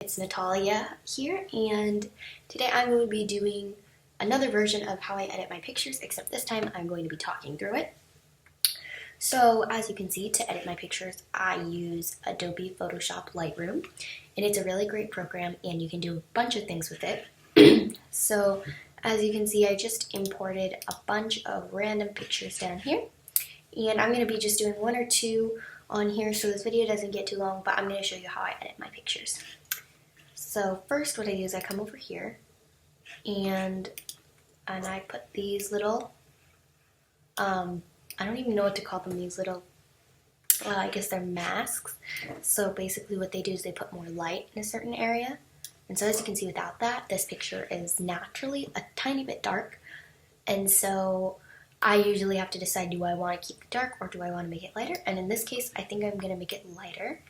it's Natalia here, and today I'm going to be doing another version of how I edit my pictures, except this time I'm going to be talking through it. So as you can see, to edit my pictures, I use Adobe Photoshop Lightroom, and it's a really great program, and you can do a bunch of things with it. So as you can see, I just imported a bunch of random pictures down here, and I'm going to be just doing one or two on here so this video doesn't get too long, but I'm going to show you how I edit my pictures. So first what I do is I come over here and I put these little, I don't even know what to call them, these little, I guess they're masks. So basically what they do is they put more light in a certain area. And so as you can see, without that, this picture is naturally a tiny bit dark. And so I usually have to decide, do I want to keep it dark or do I want to make it lighter? And in this case, I think I'm going to make it lighter.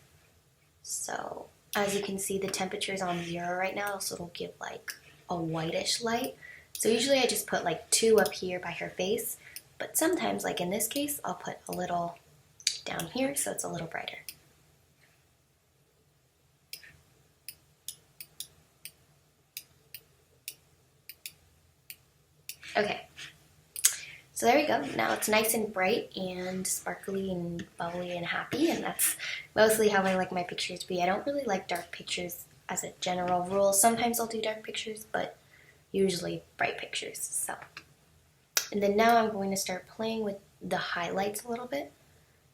So as you can see, the temperature is on 0 right now, so it'll give like a whitish light. So usually I just put like 2 up here by her face, but sometimes, like in this case, I'll put a little down here so it's a little brighter. Okay. So there we go. Now it's nice and bright and sparkly and bubbly and happy, and that's mostly how I like my pictures to be. I don't really like dark pictures as a general rule. Sometimes I'll do dark pictures, but usually bright pictures. So, and then now I'm going to start playing with the highlights a little bit.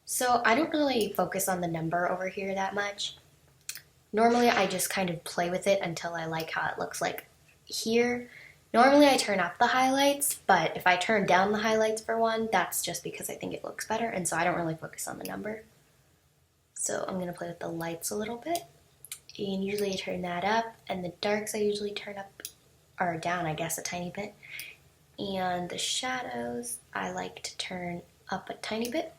So I don't really focus on the number over here that much. Normally I just kind of play with it until I like how it looks like here. Normally I turn up the highlights, but if I turn down the highlights for one, that's just because I think it looks better, and so I don't really focus on the number. So I'm going to play with the lights a little bit, and usually I turn that up, and the darks I usually turn up, or down I guess, a tiny bit. And the shadows I like to turn up a tiny bit.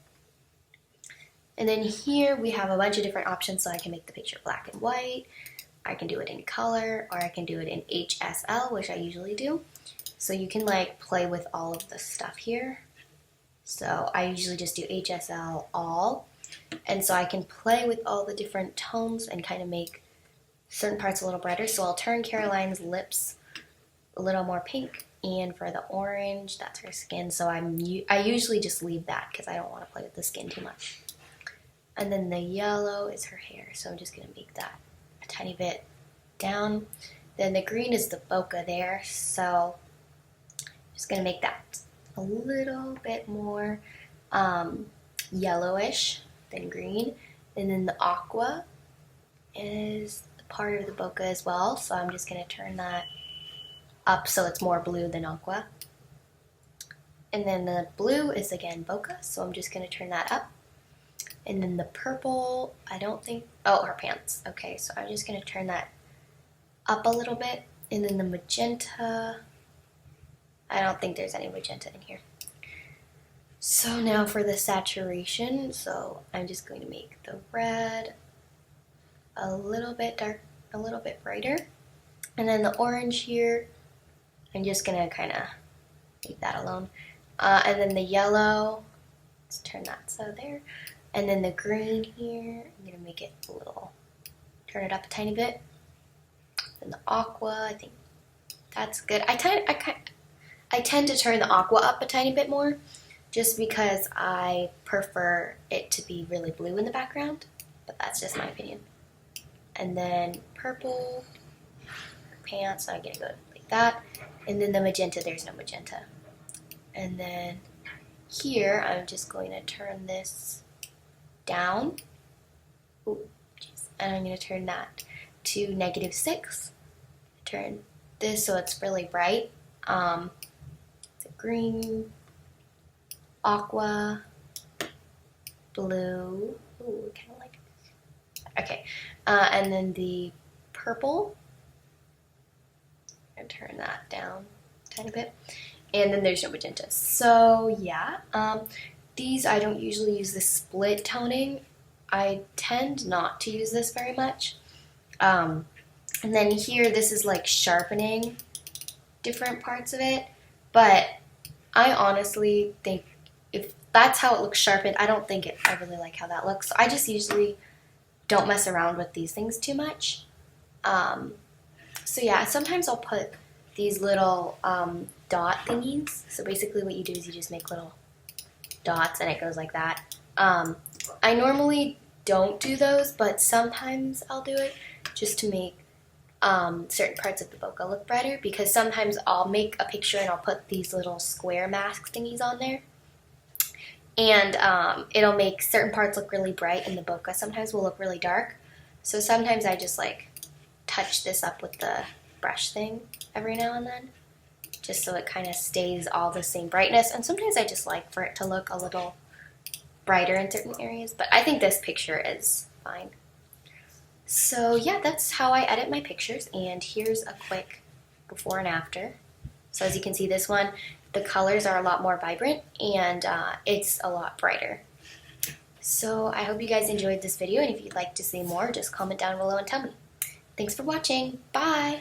And then here we have a bunch of different options, so I can make the picture black and white. I can do it in color, or I can do it in HSL, which I usually do. So you can like play with all of the stuff here. So I usually just do HSL all. And so I can play with all the different tones and kind of make certain parts a little brighter. So I'll turn Caroline's lips a little more pink. And for the orange, that's her skin. So I usually just leave that because I don't want to play with the skin too much. And then the yellow is her hair. So I'm just going to make that a tiny bit down. Then the green is the bokeh there, so I'm just going to make that a little bit more yellowish than green. And then the aqua is part of the bokeh as well, so I'm just going to turn that up so it's more blue than aqua. And then the blue is again bokeh, so I'm just going to turn that up. And then the purple, I don't think, oh, her pants. Okay, so I'm just going to turn that up a little bit. And then the magenta, I don't think there's any magenta in here. So now for the saturation, so I'm just going to make the red a little bit dark, a little bit brighter. And then the orange here, I'm just going to kind of leave that alone. And then the yellow, let's turn that so there. And then the green here, I'm going to make it a little, turn it up a tiny bit. Then the aqua, I think that's good. I tend to turn the aqua up a tiny bit more just because I prefer it to be really blue in the background, but that's just my opinion. And then purple, pants, so I'm going to go like that. And then the magenta, there's no magenta. And then here, I'm just going to turn this down. Ooh, geez. And I'm going to turn that to -6. Turn this so it's really bright. It's a green, aqua, blue. Ooh, kind of like it. Okay, and then the purple. And turn that down a tiny bit. And then there's no magenta. So yeah. These, I don't usually use the split toning. I tend not to use this very much. And then here, this is like sharpening different parts of it. But I honestly think if that's how it looks sharpened, I don't think I really like how that looks. So I just usually don't mess around with these things too much. So yeah, sometimes I'll put these little dot thingies. So basically what you do is you just make little dots and it goes like that. I normally don't do those, but sometimes I'll do it just to make certain parts of the bokeh look brighter, because sometimes I'll make a picture and I'll put these little square mask thingies on there, and it'll make certain parts look really bright and the bokeh sometimes will look really dark. So sometimes I just like touch this up with the brush thing every now and then, just so it kind of stays all the same brightness. And sometimes I just like for it to look a little brighter in certain areas, but I think this picture is fine. So yeah, that's how I edit my pictures, and here's a quick before and after. So as you can see, this one, the colors are a lot more vibrant and it's a lot brighter. So I hope you guys enjoyed this video, and if you'd like to see more, just comment down below and tell me. Thanks for watching. Bye!